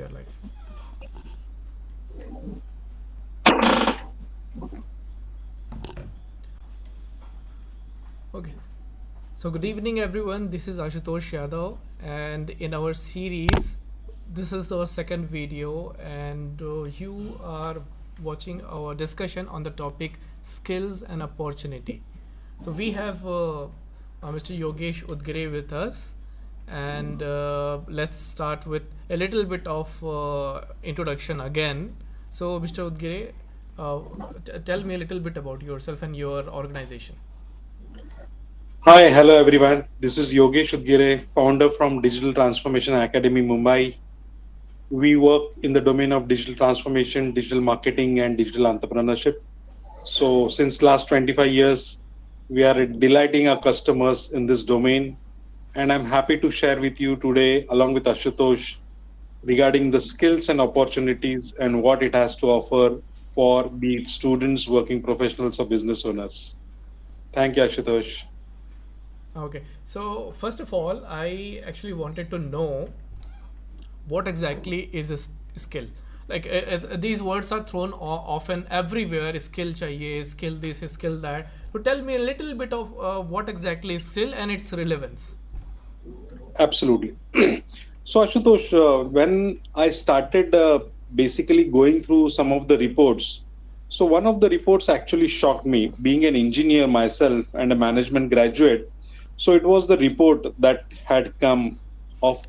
your life. Okay. So good evening, everyone. This is Ashutosh Yadav, and in our series, this is our second video, and you are watching our discussion on the topic skills and opportunity. So we have Mr. Yogesh Udgare with us, and let's start with a little bit of introduction again. So, Mr. Udgare, uh, tell me a little bit about yourself and your organization. Hi, hello everyone. This is Yogesh Udgire, founder from Digital Transformation Academy, Mumbai. We work in the domain of digital transformation, digital marketing, and digital entrepreneurship. So, since last 25 years, we are delighting our customers in this domain. And I'm happy to share with you today, along with Ashutosh, regarding the skills and opportunities and what it has to offer for be it students, working professionals, or business owners. Thank you, Ashutosh. Okay, so first of all, I actually wanted to know what exactly is a skill. Like these words are thrown often everywhere. Skill chahiye, skill this, skill that. So tell me a little bit of what exactly is skill and its relevance. Absolutely. So, Ashutosh, when I started basically going through some of the reports, so one of the reports actually shocked me, being an engineer myself and a management graduate. So, it was the report that had come of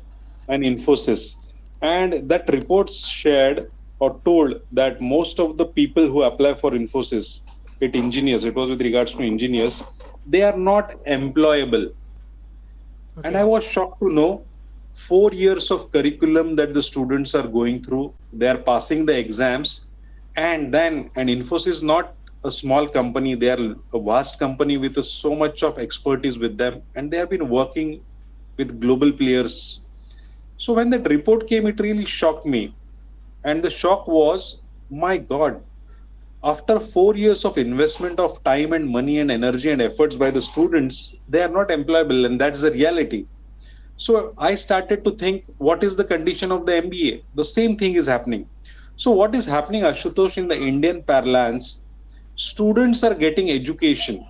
an Infosys. And that report shared or told that most of the people who apply for Infosys, it was with regards to engineers, they are not employable. And I Okay. was shocked to know 4 years of curriculum that the students are going through. They are passing the exams. And then, and Infosys is not a small company, they are a vast company with so much of expertise with them. And they have been working with global players. So when that report came, it really shocked me. And the shock was, my God, after 4 years of investment of time and money and energy and efforts by the students, they are not employable. And that's the reality. So I started to think, what is the condition of the MBA? The same thing is happening. So what is happening, Ashutosh, in the Indian parlance? Students are getting education,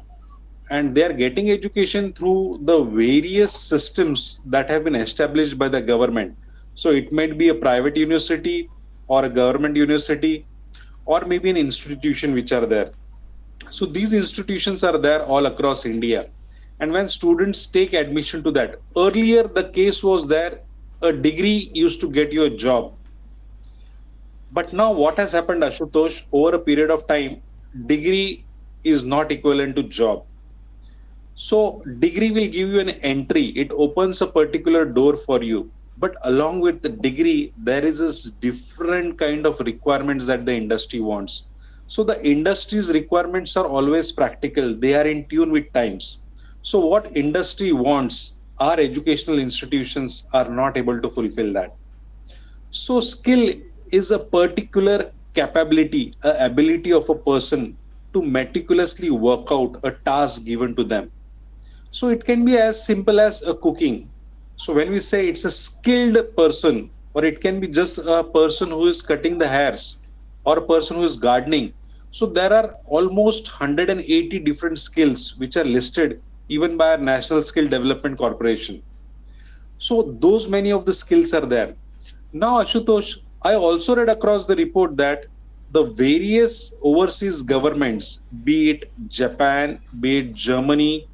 and they are getting education through the various systems that have been established by the government. So it might be a private university or a government university or maybe an institution which are there. So these institutions are there all across India. And when students take admission to that, earlier the case was there, a degree used to get you a job. But now what has happened, Ashutosh, over a period of time, degree is not equivalent to job. So degree will give you an entry. It opens a particular door for you. But along with the degree, there is this different kind of requirements that the industry wants. So the industry's requirements are always practical. They are in tune with times. So what industry wants, our educational institutions are not able to fulfill that. So skill is a particular capability, a ability of a person to meticulously work out a task given to them. So it can be as simple as a cooking. So when we say it's a skilled person, or it can be just a person who is cutting the hairs or a person who is gardening. So there are almost 180 different skills which are listed even by our National Skill Development Corporation. So those many of the skills are there. Now, Ashutosh, I also read across the report that the various overseas governments, be it Japan, be it Germany,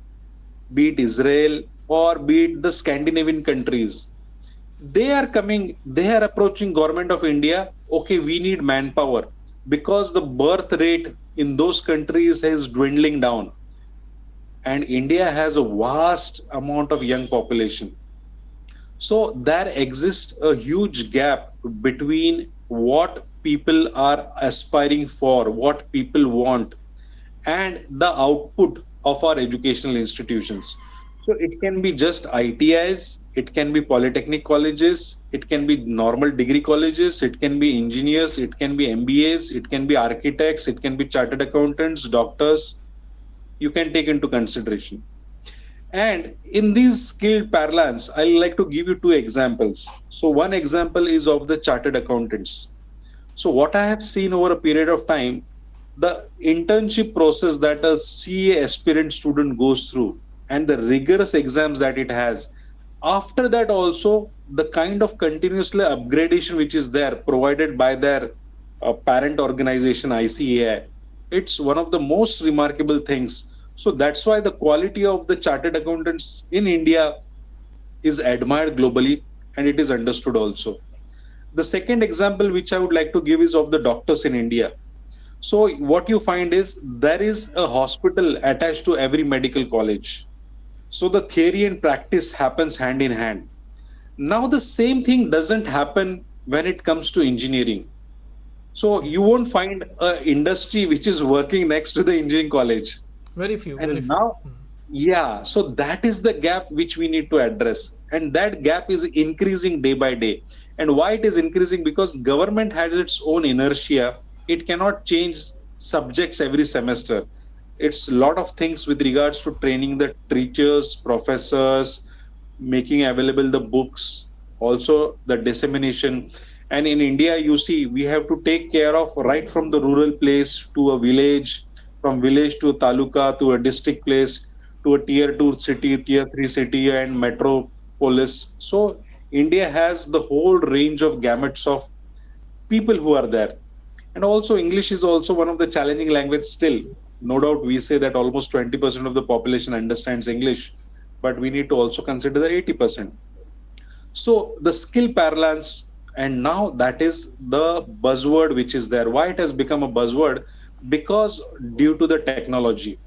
be it Israel, or be it the Scandinavian countries, they are approaching government of India. Okay, we need manpower because the birth rate in those countries is dwindling down, and India has a vast amount of young population. So there exists a huge gap between what people are aspiring for, what people want, and the output of our educational institutions. So it can be just ITIs, it can be polytechnic colleges, it can be normal degree colleges, it can be engineers, it can be MBAs, it can be architects, it can be chartered accountants, doctors. You can take into consideration. And in these skilled parlance, I like to give you two examples. So one example is of the chartered accountants. So what I have seen over a period of time, the internship process that a CA aspirant student goes through and the rigorous exams that it has, after that also the kind of continuously upgradation which is there provided by their parent organization ICAI, it's one of the most remarkable things. So that's why the quality of the chartered accountants in India is admired globally, and it is understood also. The second example which I would like to give is of the doctors in India. So what you find is there is a hospital attached to every medical college. So the theory and practice happens hand in hand. Now the same thing doesn't happen when it comes to engineering. So you Yes. won't find a industry which is working next to the engineering college. Very few, very And few. now, yeah, so that is the gap which we need to address. And that gap is increasing day by day. And why it is increasing? Because government has its own inertia. It cannot change subjects every semester. It's a lot of things with regards to training the teachers, professors, making available the books, also the dissemination. And in India, you see, we have to take care of right from the rural place to a village, from village to a taluka to a district place to a tier 2 city, tier 3 city, and metropolis. So India has the whole range of gamuts of people who are there. And also English is also one of the challenging language still. No doubt we say that almost 20% of the population understands English, but we need to also consider the 80%. So the skill parlance, and now that is the buzzword which is there. Why it has become a buzzword? Because due to the technology.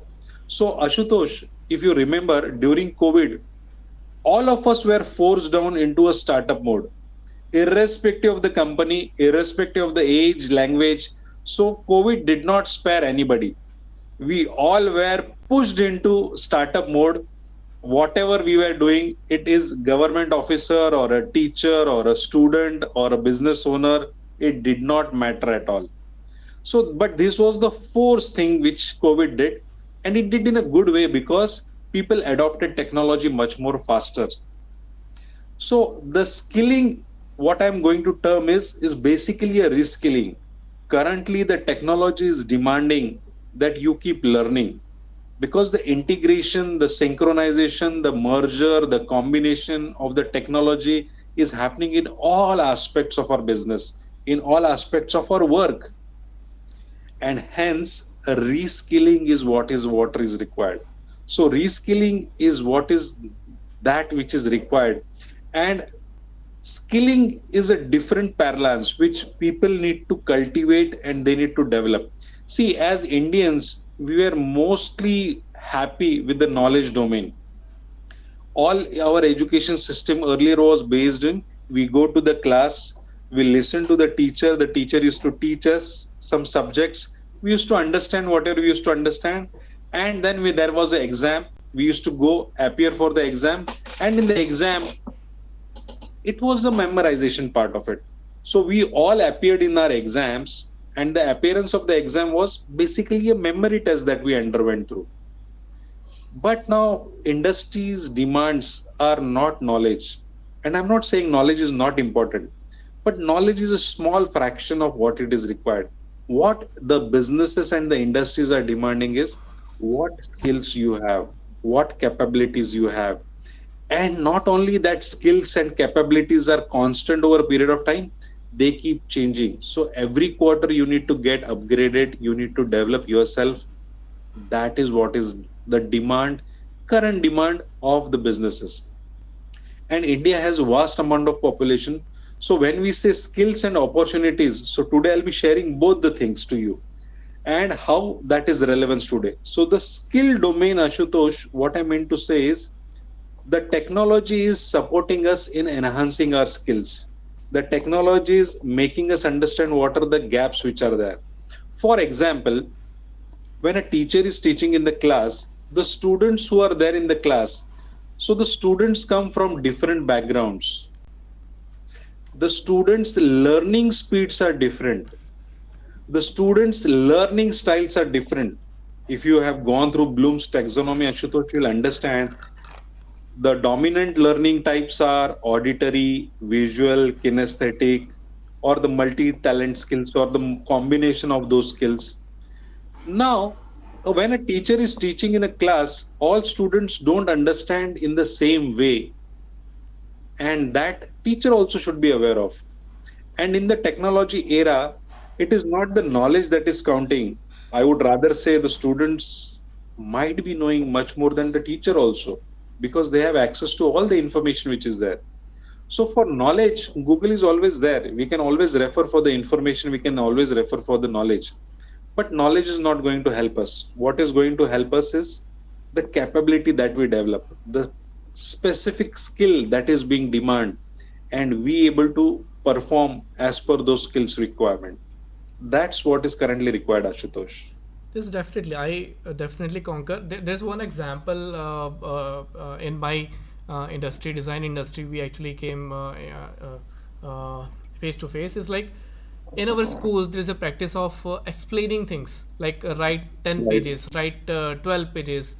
So Ashutosh, if you remember during COVID, all of us were forced down into a startup mode, irrespective of the company, irrespective of the age, language. So COVID did not spare anybody. We all were pushed into startup mode. Whatever we were doing, it is government officer or a teacher or a student or a business owner, it did not matter at all. So but this was the force thing which COVID did, and it did in a good way because people adopted technology much more faster. So the skilling, what I'm going to term is basically a reskilling. Currently, the technology is demanding that you keep learning because the integration, the synchronization, the merger, the combination of the technology is happening in all aspects of our business, in all aspects of our work, and hence a reskilling is what is required. So reskilling is what is that which is required, and skilling is a different parlance which people need to cultivate and they need to develop. See, as Indians, we were mostly happy with the knowledge domain. All our education system earlier was based in we go to the class, we listen to the teacher used to teach us some subjects, we used to understand whatever we used to understand, and then there was an exam, we used to go appear for the exam, and in the exam it was the memorization part of it. So we all appeared in our exams, and the appearance of the exam was basically a memory test that we underwent through. But now industry's demands are not knowledge. And I'm not saying knowledge is not important, but knowledge is a small fraction of what it is required. What the businesses and the industries are demanding is what skills you have, what capabilities you have. And not only that, skills and capabilities are constant over a period of time, they keep changing. So every quarter you need to get upgraded, you need to develop yourself. That is what is the demand, current demand of the businesses. And India has a vast amount of population. So when we say skills and opportunities, so today I'll be sharing both the things to you and how that is relevant today. So the skill domain, Ashutosh, what I meant to say is the technology is supporting us in enhancing our skills. The technology is making us understand what are the gaps which are there. For example, when a teacher is teaching in the class, the students who are there in the class, so the students come from different backgrounds. The students' learning speeds are different. The students' learning styles are different. If you have gone through Bloom's taxonomy, Ashutosh, you'll understand The dominant learning types are auditory, visual, kinesthetic, or the multi-talent skills, or the combination of those skills. Now, when a teacher is teaching in a class, all students don't understand in the same way, and that teacher also should be aware of. And in the technology era, it is not the knowledge that is counting. I would rather say the students might be knowing much more than the teacher also, because they have access to all the information which is there. So for knowledge, Google is always there. We can always refer for the information, we can always refer for the knowledge. But knowledge is not going to help us. What is going to help us is the capability that we develop, the specific skill that is being demanded, and we able to perform as per those skills requirement. That's what is currently required, Ashutosh. This definitely, I definitely concur. There's one example in my industry, design industry. We actually came face to face. Is like in our schools, there is a practice of explaining things, like write 10 Right. pages, write 12 pages,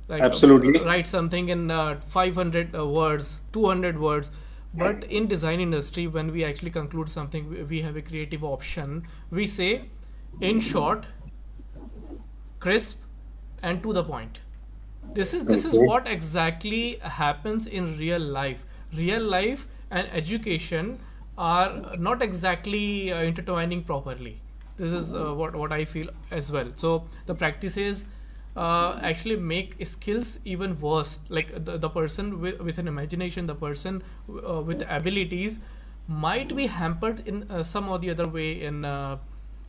like Absolutely. write something in 500 words, 200 words. But in design industry, when we actually conclude something, we have a creative option. We say, in short, crisp, and to the point. This is Okay. what exactly happens in real life. Real life and education are not exactly intertwining properly. This is what I feel as well. So the practices actually make skills even worse. Like the person with an imagination, the person with abilities might be hampered in some or the other way in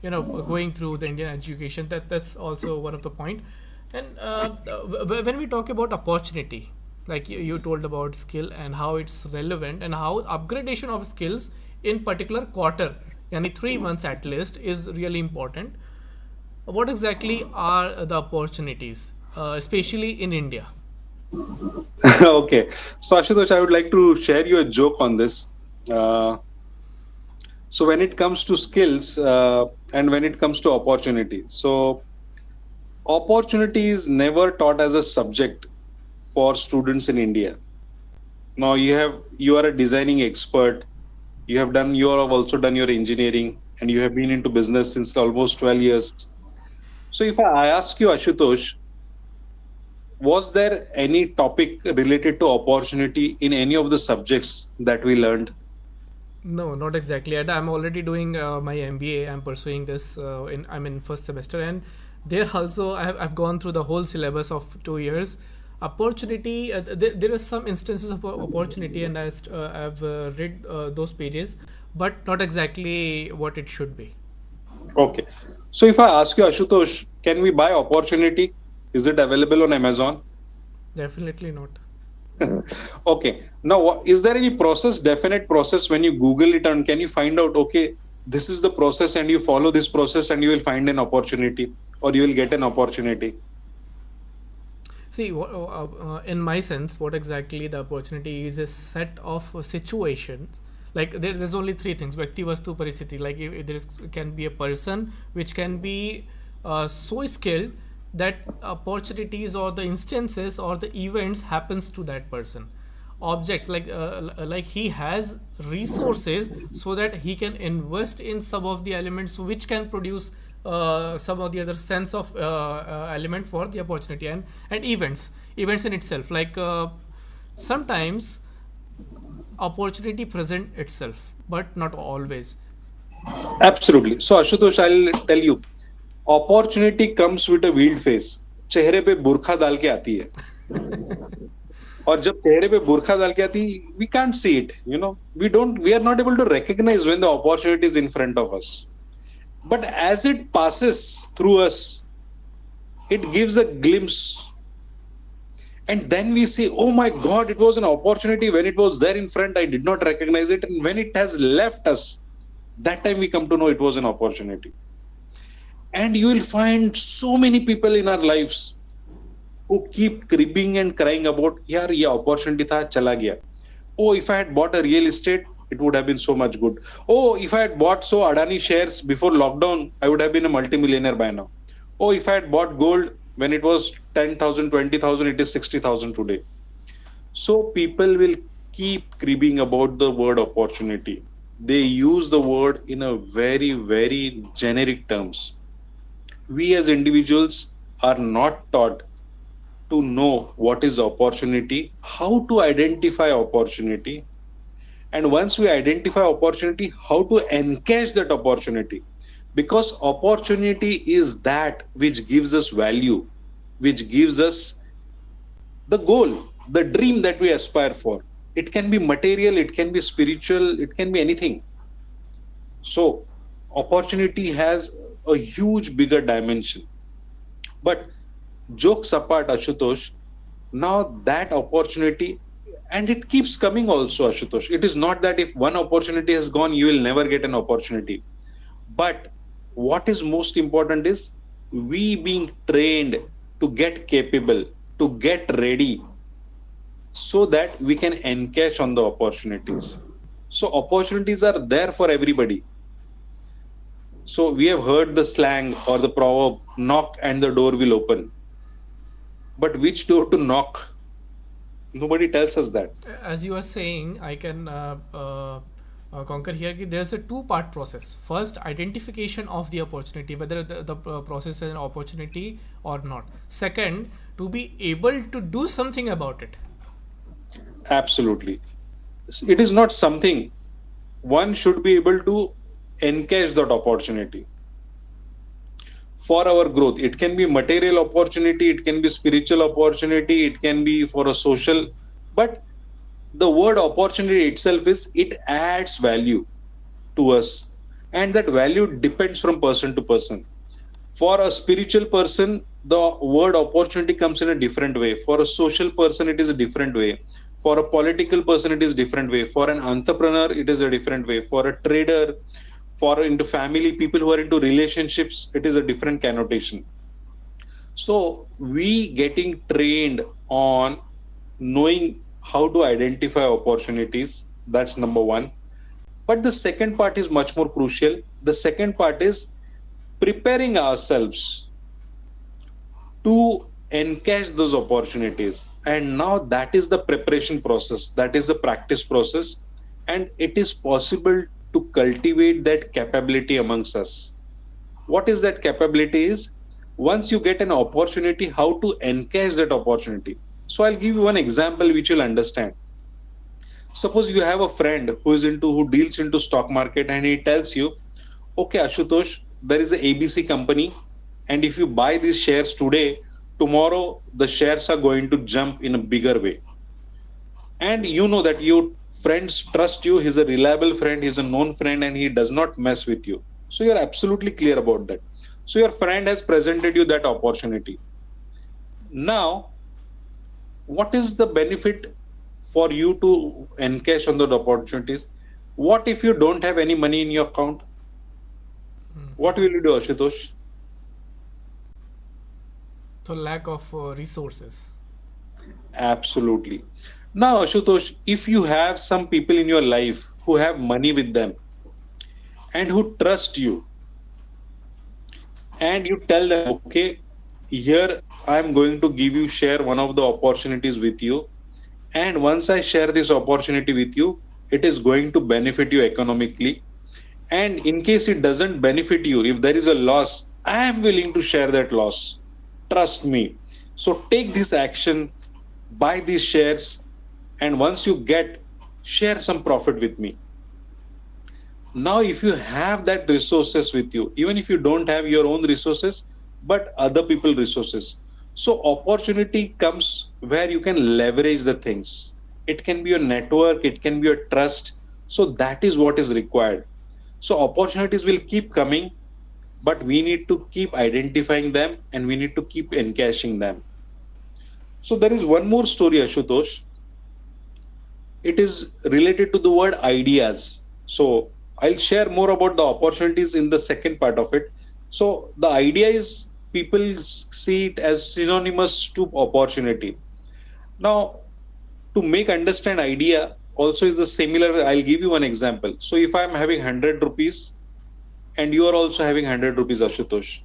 going through the Indian education. That's also one of the point. And when we talk about opportunity, like you told about skill and how it's relevant and how upgradation of skills in particular quarter, yani 3 months at least, is really important. What exactly are the opportunities, especially in India? Okay. So, Ashutosh, I would like to share you a joke on this. Uh, so, when it comes to skills and when it comes to opportunity, so opportunity is never taught as a subject for students in India. Now, you are a designing expert. You have also done your engineering, and you have been into business since almost 12 years. So, if I ask you, Ashutosh, was there any topic related to opportunity in any of the subjects that we learned? No, not exactly. And I'm already doing my MBA. I'm pursuing this. I'm in first semester, and there also I've gone through the whole syllabus of 2 years. Opportunity. There are some instances of opportunity, and I've read those pages, but not exactly what it should be. Okay. So if I ask you, Ashutosh, can we buy opportunity? Is it available on Amazon? Definitely not. Okay. Now, is there any process, definite process when you Google it, and can you find out, okay, this is the process and you follow this process and you will find an opportunity, or you will get an opportunity? See, in my sense, what exactly the opportunity is a set of situations. Like there's only three things: Vyakti, Vastu, Paristhiti. Like if there can be a person which can be so skilled that opportunities or the instances or the events happens to that person. Objects like he has resources so that he can invest in some of the elements which can produce some of the other sense of element for the opportunity, and events in itself, like sometimes opportunity present itself but not always. Absolutely. So, Ashutosh, I'll tell you, opportunity comes with a veiled face. चेहरे पे बुरखा डाल के आती है, और जब चेहरे पे बुरखा डाल के आती, we can't see it. We are not able to recognize when the opportunity is in front of us. But as it passes through us, it gives a glimpse, and then we say, oh my God, it was an opportunity. When it was there in front, I did not recognize it, and when it has left us, that time we come to know it was an opportunity. And you will find so many people in our lives who keep cribbing and crying about, yaar, ye opportunity tha, chala gaya. Oh, if I had bought a real estate, it would have been so much good. Oh, if I had bought Adani shares before lockdown, I would have been a multimillionaire by now. Oh, if I had bought gold when it was 10,000, 20,000, it is 60,000 today. So people will keep cribbing about the word opportunity. They use the word in a very, very generic terms. We as individuals are not taught to know what is opportunity, how to identify opportunity, and once we identify opportunity, how to encash that opportunity. Because opportunity is that which gives us value, which gives us the goal, the dream that we aspire for. It can be material, it can be spiritual, it can be anything. So opportunity has a huge bigger dimension. But jokes apart, Ashutosh, now that opportunity, and it keeps coming also, Ashutosh. It is not that if one opportunity has gone, you will never get an opportunity. But what is most important is we being trained to get capable, to get ready, so that we can encash on the opportunities. So opportunities are there for everybody. So we have heard the slang or the proverb, knock and the door will open. But which door to knock? Nobody tells us that. As you are saying, I can conquer here कि there's a two-part process. First, identification of the opportunity, whether the process is an opportunity or not. Second, to be able to do something about it. Absolutely. It is not something, one should be able to encash that opportunity for our growth. It can be material opportunity, it can be spiritual opportunity, it can be for a social. But the word opportunity itself is it adds value to us, and that value depends from person to person. For a spiritual person, the word opportunity comes in a different way. For a social person, it is a different way. For a political person, it is different way. For an entrepreneur, it is a different way. For a trader, for into family, people who are into relationships, it is a different connotation. So we getting trained on knowing how to identify opportunities, that's number one. But the second part is much more crucial. The second part is preparing ourselves to encash those opportunities. And now that is the preparation process, that is the practice process, and it is possible to cultivate that capability amongst us. What is that capability is? Once you get an opportunity, how to encash that opportunity. So I'll give you one example which you'll understand. Suppose you have a friend who deals into stock market, and he tells you, okay, Ashutosh, there is a ABC company, and if you buy these shares today, tomorrow the shares are going to jump in a bigger way. And you know that your friends trust you, he's a reliable friend, he's a known friend, and he does not mess with you. So you're absolutely clear about that. So your friend has presented you that opportunity. Now, what is the benefit for you to encash on those opportunities? What if you don't have any money in your account? What will you do, Ashutosh? So lack of resources. Absolutely. Now, Ashutosh, if you have some people in your life who have money with them and who trust you, and you tell them, okay, here I'm going to give you share one of the opportunities with you. And once I share this opportunity with you, it is going to benefit you economically. And in case it doesn't benefit you, if there is a loss, I am willing to share that loss. Trust me. So take this action, buy these shares, and once you get, share some profit with me. Now, if you have that resources with you, even if you don't have your own resources, but other people resources, so opportunity comes where you can leverage the things. It can be your network, it can be your trust. So that is what is required. So opportunities will keep coming, but we need to keep identifying them and we need to keep encashing them. So there is one more story, Ashutosh. It is related to the word ideas. So I'll share more about the opportunities in the second part of it. So the idea is people see it as synonymous to opportunity. Now, to make understand idea also is the similar. I'll give you one example. So if I'm having 100 rupees and you are also having 100 rupees, Ashutosh,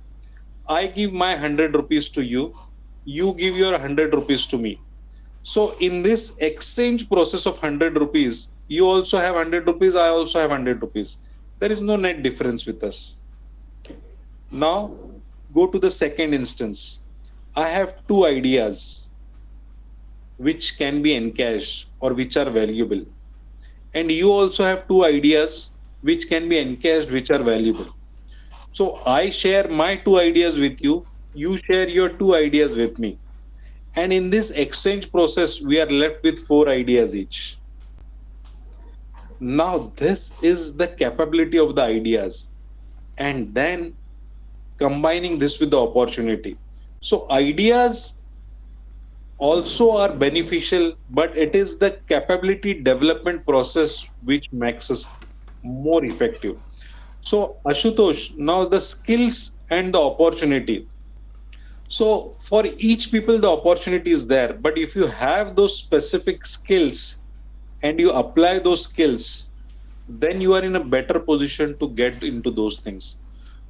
I give my 100 rupees to you, you give your 100 rupees to me. So in this exchange process of 100 rupees, you also have 100 rupees, I also have 100 rupees. There is no net difference with us. Now go to the second instance. I have two ideas which can be encashed or which are valuable. And you also have two ideas which can be encashed, which are valuable. So I share my two ideas with you, you share your two ideas with me. And in this exchange process, we are left with four ideas each. Now, this is the capability of the ideas. And then combining this with the opportunity. So, ideas also are beneficial, but it is the capability development process which makes us more effective. So, Ashutosh, now the skills and the opportunity. So, for each people, the opportunity is there. But if you have those specific skills and you apply those skills, then you are in a better position to get into those things.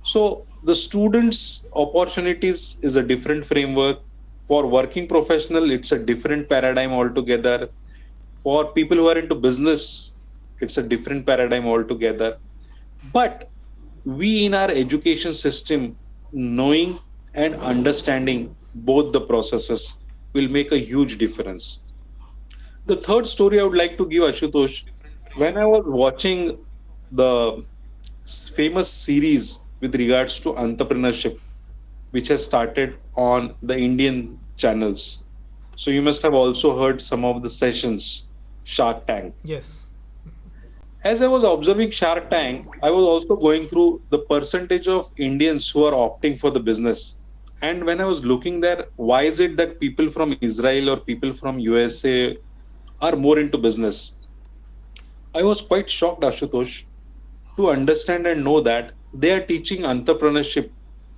So, the students' opportunities is a different framework. For working professional, it's a different paradigm altogether. For people who are into business, it's a different paradigm altogether. But we in our education system, knowing and understanding both the processes will make a huge difference. The third story I would like to give, Ashutosh, when I was watching the famous series with regards to entrepreneurship, which has started on the Indian channels. So you must have also heard some of the sessions, Shark Tank. Yes. As I was observing Shark Tank, I was also going through the percentage of Indians who are opting for the business. And when I was looking there, why is it that people from Israel or people from USA are more into business? I was quite shocked, Ashutosh, to understand and know that they are teaching entrepreneurship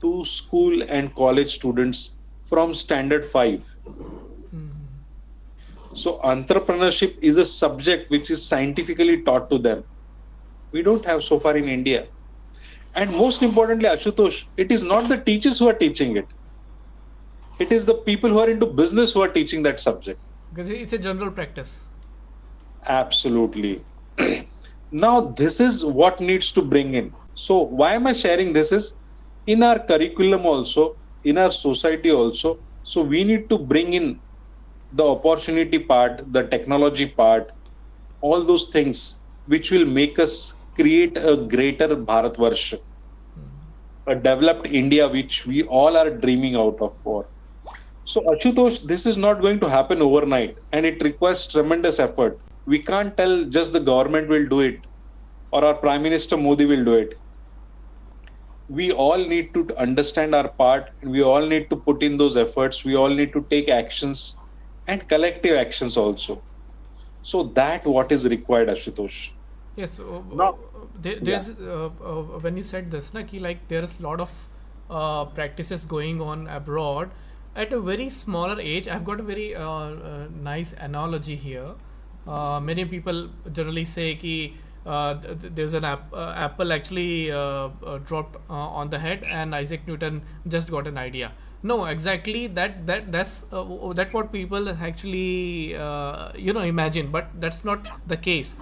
to school and college students from standard 5. So, entrepreneurship is a subject which is scientifically taught to them. We don't have so far in India. And most importantly, Ashutosh, it is not the teachers who are teaching it. It is the people who are into business who are teaching that subject. Because it's a general practice. Absolutely. Now, this is what needs to bring in. So, why am I sharing this? Is in our curriculum also, in our society also. So, we need to bring in the opportunity part, the technology part, all those things which will make us create a greater Bharatvarsha, a developed India which we all are dreaming out of for. So, Ashutosh, this is not going to happen overnight and it requires tremendous effort. We can't tell just the government will do it or our Prime Minister Modi will do it. We all need to understand our part and we all need to put in those efforts. We all need to take actions and collective actions also. So that what is required, Ashutosh. Yes. Now, There's when you said this, na, ki, like there's a lot of practices going on abroad at a very smaller age. I've got a very nice analogy here. Many people generally say ki there's an apple actually dropped on the head and Isaac Newton just got an idea. No, exactly that's what people actually imagine, but that's not the case.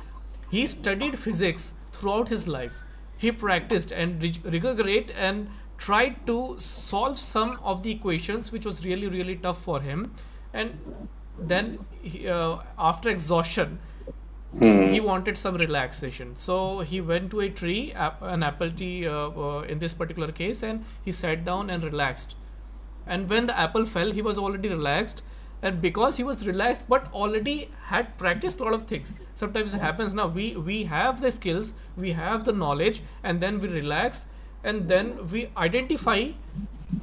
He studied physics throughout his life. He practiced and rigorate and tried to solve some of the equations which was really really tough for him, and then after exhaustion he wanted some relaxation, so he went to a tree, an apple tree in this particular case, and he sat down and relaxed. And when the apple fell, he was already relaxed, and because he was relaxed but already had practiced a lot of things. Sometimes it happens now, we have the skills, we have the knowledge, and then we relax, and then we identify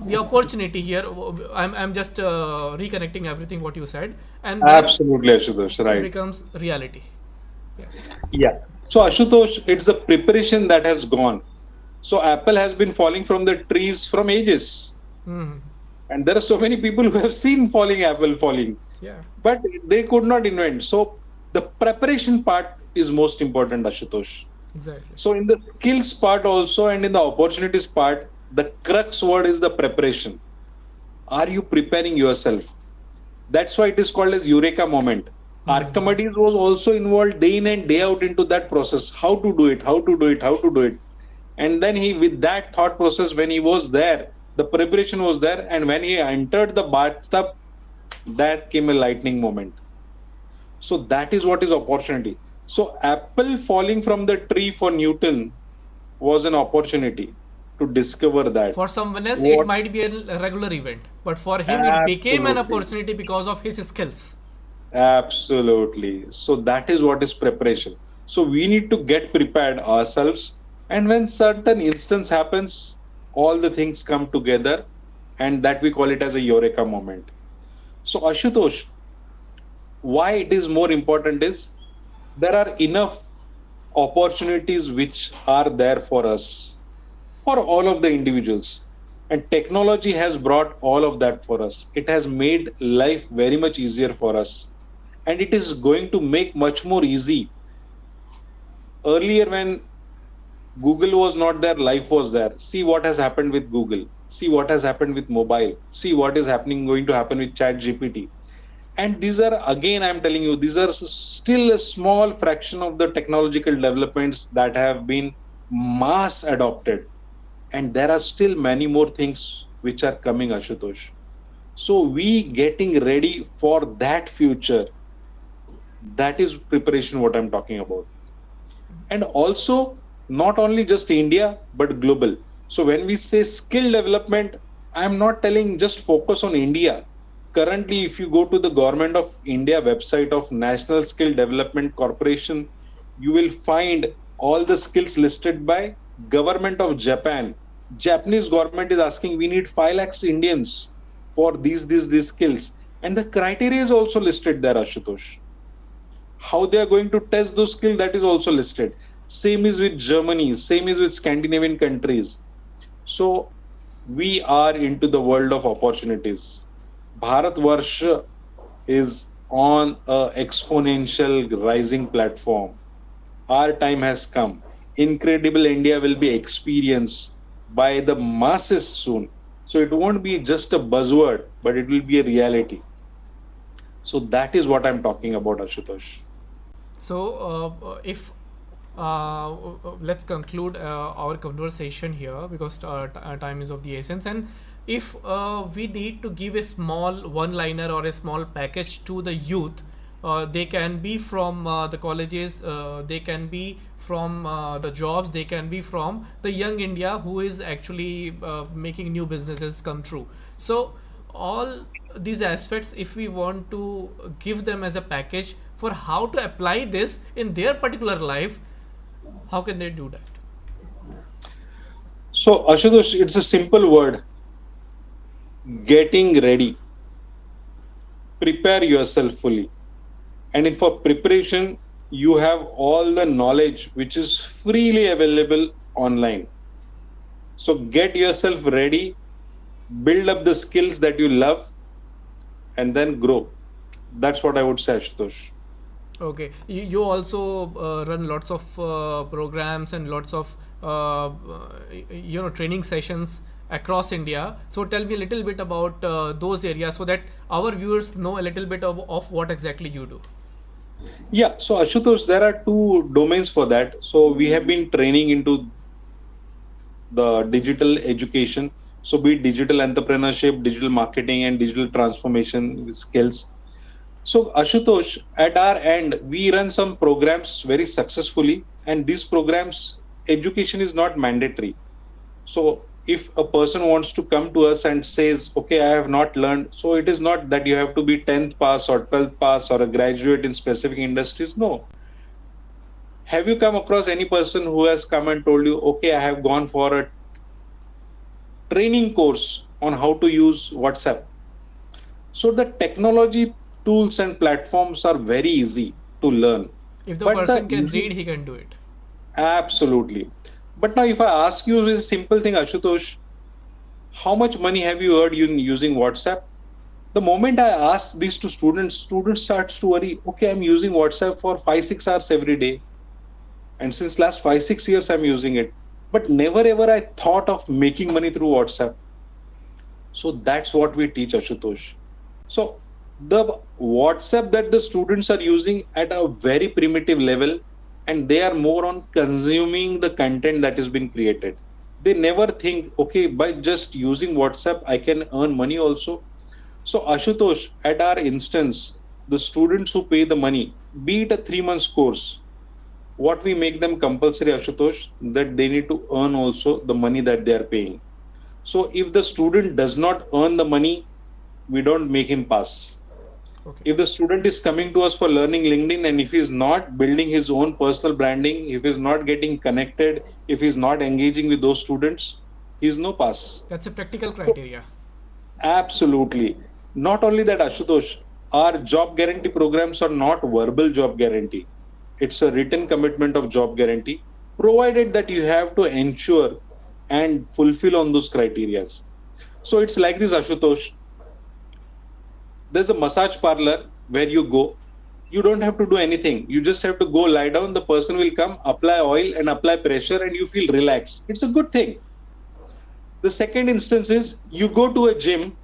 the opportunity here. I'm just reconnecting everything what you said, and then absolutely, Ashutosh, it right. becomes reality. Yes. Yeah. So, Ashutosh, it's the preparation that has gone. So, apple has been falling from the trees from ages. And there are so many people who have seen falling apple falling, Yeah. but they could not invent. So, the preparation part is most important, Ashutosh. Exactly. So, in the skills part also and in the opportunities part, the crux word is the preparation. Are you preparing yourself? That's why it is called as Eureka moment. Archimedes was also involved day in and day out into that process. How to do it, how to do it, how to do it. And then he, with that thought process, when he was there, the preparation was there. And when he entered the bathtub, that came a lightning moment. So that is what is opportunity. So apple falling from the tree for Newton was an opportunity to discover that. For someone else, it What might be a regular event, but for him, it became an absolutely. opportunity because of his skills. Absolutely. So that is what is preparation. So we need to get prepared ourselves. And when certain instance happens, all the things come together, and that we call it as a Eureka moment. So Ashutosh, why it is more important is there are enough opportunities which are there for us, for all of the individuals. And technology has brought all of that for us. It has made life very much easier for us. And it is going to make much more easy. Earlier, when Google was not there, life was there. See what has happened with Google. See what has happened with mobile. See what is happening, going to happen with Chat GPT. And these are, again, I'm telling you, these are still a small fraction of the technological developments that have been mass adopted. And there are still many more things which are coming, Ashutosh. So we getting ready for that future, that is preparation what I'm talking about. And also not only just India but global. So when we say skill development, I'm not telling just focus on India. Currently, if you go to the Government of India website of National Skill Development Corporation, you will find all the skills listed by Government of Japan. Japanese government is asking, we need 5 lakhs Indians for these skills, and the criteria is also listed there, Ashutosh. How they are going to test those skills, that is also listed. Same is with Germany, same is with Scandinavian countries. So we are into the world of opportunities. Bharat Varsha is on a exponential rising platform. Our time has come. Incredible India will be experienced by the masses soon. So it won't be just a buzzword, but it will be a reality. So that is what I'm talking about, Ashutosh. So, if let's conclude our conversation here because time is of the essence. And if we need to give a small one-liner or a small package to the youth, they can be from the colleges, they can be from the jobs, they can be from the young India who is actually making new businesses come true. So all these aspects, if we want to give them as a package for how to apply this in their particular life, how can they do that? So, Ashutosh, it's a simple word, getting ready. Prepare yourself fully. And in for preparation, you have all the knowledge which is freely available online. So, get yourself ready, build up the skills that you love, and then grow. That's what I would say, Ashutosh. Okay, you also run lots of programs and lots of training sessions across India. So tell me a little bit about those areas so that our viewers know a little bit of what exactly you do. Yeah, so Ashutosh, there are two domains for that. So we have been training into the digital education. So be it digital entrepreneurship, digital marketing, and digital transformation skills. So Ashutosh, at our end, we run some programs very successfully, and these programs, education is not mandatory. So if a person wants to come to us and says, okay, I have not learned, so it is not that you have to be 10th pass or 12th pass or a graduate in specific industries. No. Have you come across any person who has come and told you, okay, I have gone for a training course on how to use WhatsApp? So the technology tools and platforms are very easy to learn. If the But person the can easy, read, he can do it. absolutely. But now, if I ask you this simple thing, Ashutosh, how much money have you earned using WhatsApp? The moment I ask this to students, students starts to worry. Okay, I'm using WhatsApp for 5-6 hours every day, and since last 5-6 years I'm using it. But never ever I thought of making money through WhatsApp. So that's what we teach, Ashutosh. So The WhatsApp that the students are using at a very primitive level, and they are more on consuming the content that has been created. They never think, okay, by just using WhatsApp I can earn money also. So Ashutosh, at our instance, the students who pay the money, be it a 3 months course, what we make them compulsory, Ashutosh, that they need to earn also the money that they are paying. So if the student does not earn the money, we don't make him pass. Okay. If the student is coming to us for learning LinkedIn, and if he's not building his own personal branding, if he's not getting connected, if he's not engaging with those students, he's no pass. That's a practical criteria. Absolutely. Not only that, Ashutosh, our job guarantee programs are not verbal job guarantee. It's a written commitment of job guarantee, provided that you have to ensure and fulfill on those criterias. So it's like this, Ashutosh. There's a massage parlor where you go. You don't have to do anything. You just have to go lie down. The person will come, apply oil and apply pressure, and you feel relaxed. It's a good thing. The second instance is you go to a gym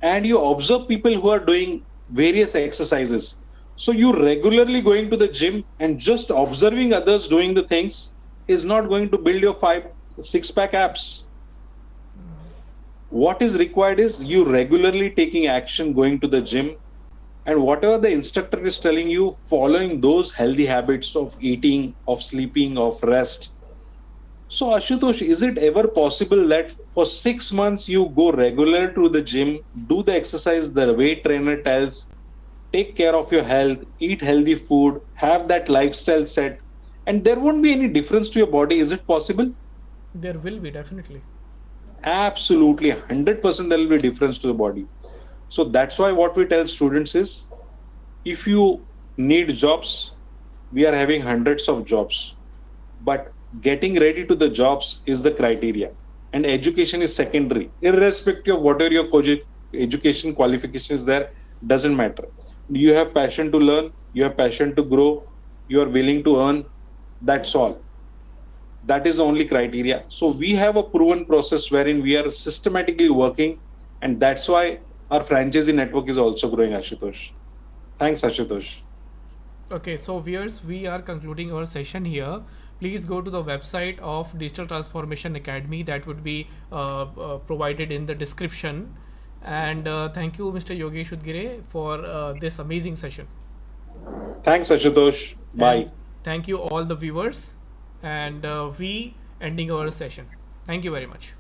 and you observe people who are doing various exercises. So you regularly going to the gym and just observing others doing the things is not going to build your 5 6 pack abs. What is required is you regularly taking action, going to the gym, and whatever the instructor is telling you, following those healthy habits of eating, of sleeping, of rest. So Ashutosh, is it ever possible that for 6 months you go regular to the gym, do the exercise the way trainer tells, take care of your health, eat healthy food, have that lifestyle set, and there won't be any difference to your body? Is it possible? There will be, definitely. Absolutely, 100% there will be difference to the body. So that's why what we tell students is, if you need jobs, we are having hundreds of jobs, but getting ready to the jobs is the criteria, and education is secondary. Irrespective of whatever your education qualification is there, doesn't matter. You have passion to learn, you have passion to grow, you are willing to earn, that's all. That is the only criteria. So we have a proven process wherein we are systematically working, and that's why our franchisee network is also growing, Ashutosh. Thanks, Ashutosh. Okay, so viewers, we are concluding our session here. Please go to the website of Digital Transformation Academy, that would be provided in the description. And thank you, Mr. Yogesh Udgire, for this amazing session. Thanks, Ashutosh. Bye. And thank you all the viewers. And we ending our session. Thank you very much.